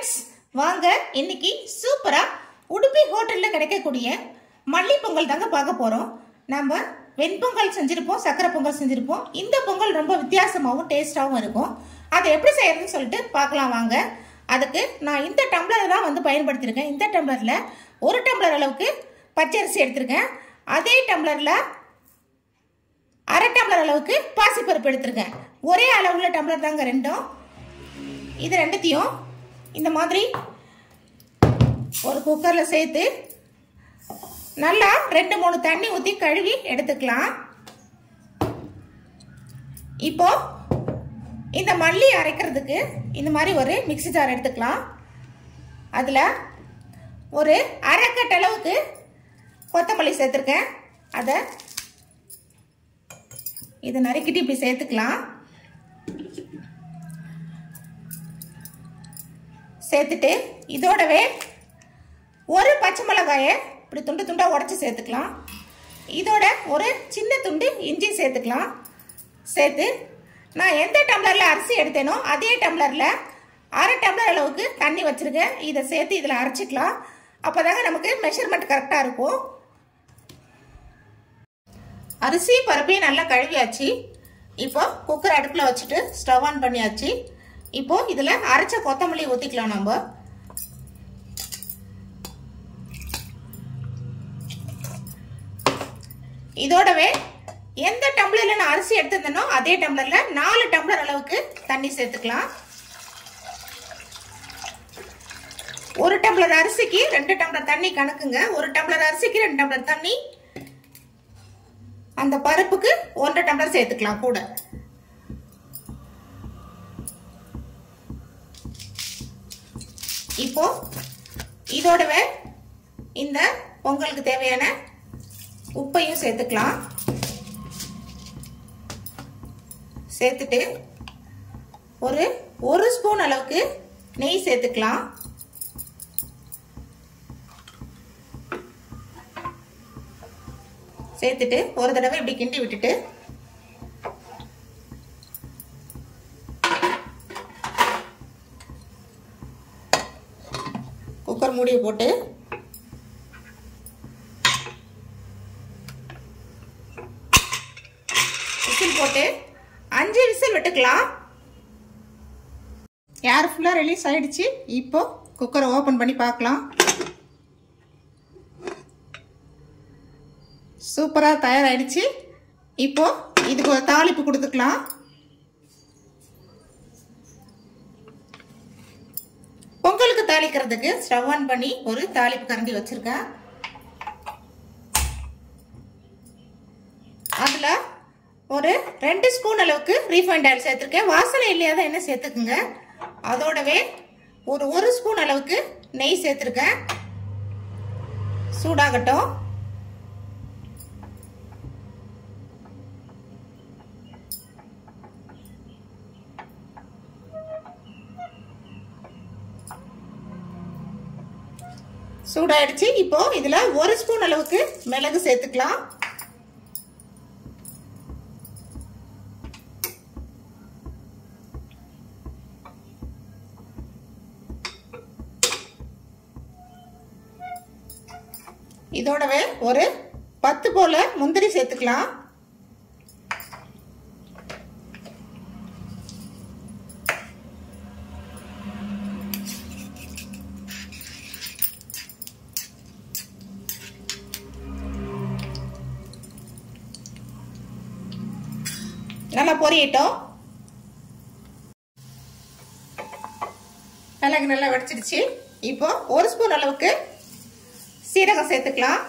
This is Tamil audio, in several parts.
ஃப்ரெண்ட்ஸ், வாங்க இன்னைக்கு சூப்பரா உடுப்பி ஹோட்டல்ல கிடைக்கக்கூடிய மல்லி பொங்கல் தாங்க பார்க்க போறோம். நம்ம வெண்பொங்கல் செஞ்சிருப்போம், சக்கரை பொங்கல் செஞ்சிருப்போம். இந்த பொங்கல் ரொம்ப வித்தியாசமாகவும் டேஸ்டாகவும் இருக்கும். அதை எப்படி செய்யறதுன்னு சொல்லிட்டு பார்க்கலாம் வாங்க. அதுக்கு நான் இந்த டம்ளர் தான் பயன்படுத்தியிருக்கேன். இந்த டம்ளர்ல 1 டம்ளர் அளவுக்கு பச்சரிசி எடுத்திருக்கேன். அதே டம்ளர்ல 1/2 டம்ளர் அளவுக்கு பாசிப்பருப்பு எடுத்திருக்கேன். ஒரே அளவுள்ள டம்ளர் தாங்க ரெண்டும். இது ரெண்டுத்தையும் இந்த மாதிரி ஒரு குக்கர்ல சேர்த்து நல்லா 2-3 தண்ணி ஊற்றி கழுவி எடுத்துக்கலாம். இப்போ இந்த மல்லி அரைக்கிறதுக்கு இந்த மாதிரி ஒரு மிக்ஸி ஜார் எடுத்துக்கலாம். அதில் ஒரு 1/2 கட் அளவுக்கு கொத்தமல்லி சேர்த்துருக்கேன். அதை இதை நறுக்கிட்டு இப்படி சேர்த்துக்கலாம். சேர்த்துட்டு இதோடவே ஒரு பச்சை மிளகாயை இப்படி துண்டு துண்டாக உடச்சி சேர்த்துக்கலாம். இதோட ஒரு சின்ன துண்டு இஞ்சி சேர்த்துக்கலாம். சேர்த்து நான் எந்த டம்ளரில் அரிசி எடுத்தேனோ அதே டம்ளரில் 1/2 டம்ளர் அளவுக்கு தண்ணி வச்சுருக்கேன். இதை சேர்த்து இதில் அரைச்சிக்கலாம். அப்போ தாங்க நமக்கு மெஷர்மெண்ட் கரெக்டாக இருக்கும். அரிசி பருப்பையும் நல்லா கழுவியாச்சு. இப்போ குக்கர் அடுப்பில் வச்சுட்டு ஸ்டவ் ஆன் பண்ணியாச்சு. இப்போ இதில் அரைச்ச கொத்தமல்லி ஊற்றிக்கலாம். நம்ம இதோடவே எந்த டம்ளர்ல நான் அரிசி எடுத்திருந்தேனோ அதே டம்ளர்ல 4 டம்ளர் அளவுக்கு தண்ணி சேர்த்துக்கலாம். 1 டம்ளர் அரிசிக்கு 2 டம்ளர் தண்ணி கணக்குங்க. 1 டம்ளர் அரிசிக்கு 2 டம்ளர் தண்ணி. அந்த பருப்புக்கு 1 டம்ளர் சேர்த்துக்கலாம் கூட. இப்போ இதோடவே இந்த பொங்கலுக்கு தேவையான உப்பையும் சேர்த்துக்கலாம். சேர்த்துட்டு ஒரு ஸ்பூன் அளவுக்கு நெய் சேர்த்துக்கலாம். சேர்த்துட்டு ஒரு தடவை இப்படி கிண்டி விட்டுட்டு குக்கர் மூடியை போட்டு விசில் போட்டு 5 விசில் விட்டுக்கலாம். ஏர் ஃபுல்லா ரிலீஸ் ஆயிடுச்சு. இப்போ குக்கரை ஓபன் பண்ணி பார்க்கலாம். சூப்பரா தயாராயிடுச்சு. இப்போ இதுக்கு ஒரு தாளிப்பு கொடுத்துக்கலாம். பொங்கலுக்கு தாளிக்கிறதுக்கு ஸ்டவ் ஆன் பண்ணி ஒரு தாளிப்பு கரண்டி வச்சிருக்கேன். அதுல ஒரு 2 ஸ்பூன் அளவுக்கு ரீஃபைண்ட் ஆயில் சேர்த்திருக்கேன். வாசனை இல்லையாத எண்ணெய் சேர்த்துக்குங்க. அதோடவே ஒரு ஸ்பூன் அளவுக்கு நெய் சேர்த்திருக்கேன். சூடாகட்டும். சூடாயிடுச்சு. இப்போ இதுல 1 ஸ்பூன் அளவுக்கு மிளகு சேர்த்துக்கலாம். இதோடவே ஒரு 10 போல முந்திரி சேர்த்துக்கலாம். நல்லா பொரியட்டும். மிளகு நல்லா வடிச்சிடுச்சு. இப்போ 1 ஸ்பூன் அளவுக்கு சீரகம் சேர்த்துக்கலாம்.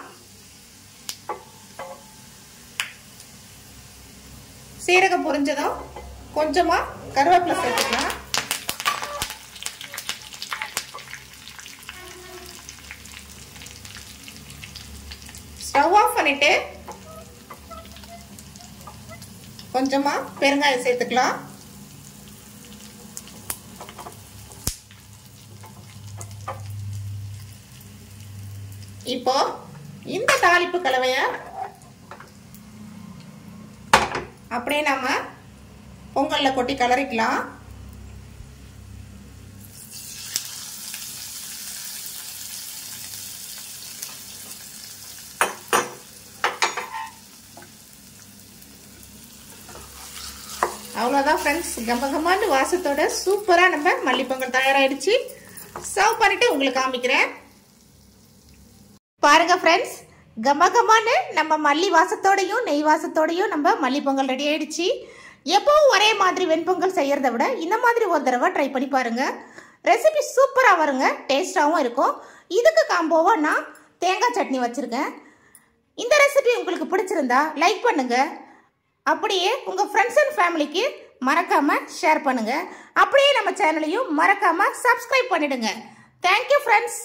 சீரகம் பொரிஞ்சதும் கொஞ்சமா கருவேப்பிலை சேர்த்துக்கலாம். ஸ்டவ் ஆஃப் பண்ணிட்டு கொஞ்சமா பெருங்காயம் சேர்த்துக்கலாம். இப்போ இந்த தாளிப்பு கலவைய அப்படியே நாம பொங்கல்ல கொட்டி கலரிக்கலாம். அவ்வளோதான் ஃப்ரெண்ட்ஸ், கமகமான வாசத்தோட சூப்பராக நம்ம மல்லிப்பொங்கல் தயாராகிடுச்சு. சர்வ் பண்ணிட்டு உங்களுக்கு காமிக்கிறேன். பாருங்க ஃப்ரெண்ட்ஸ், கமகமான நம்ம மல்லி வாசத்தோடையும் நெய் வாசத்தோடையும் நம்ம மல்லிப்பொங்கல் ரெடி ஆயிடுச்சு. எப்பவும் ஒரே மாதிரி வெண்பொங்கல் செய்யறத விட இந்த மாதிரி ஒரு தடவை ட்ரை பண்ணி பாருங்க. ரெசிபி சூப்பராக வருங்க, டேஸ்டாகவும் இருக்கும். இதுக்கு காம்போவா நான் தேங்காய் சட்னி வச்சிருக்கேன். இந்த ரெசிபி உங்களுக்கு பிடிச்சிருந்தா லைக் பண்ணுங்க. அப்படியே உங்க ஃப்ரெண்ட்ஸ் அண்ட் ஃபேமிலிக்கு மறக்காம ஷேர் பண்ணுங்க. அப்படியே நம்ம சேனலையும் மறக்காம சப்ஸ்கிரைப் பண்ணிடுங்க. Thank you friends.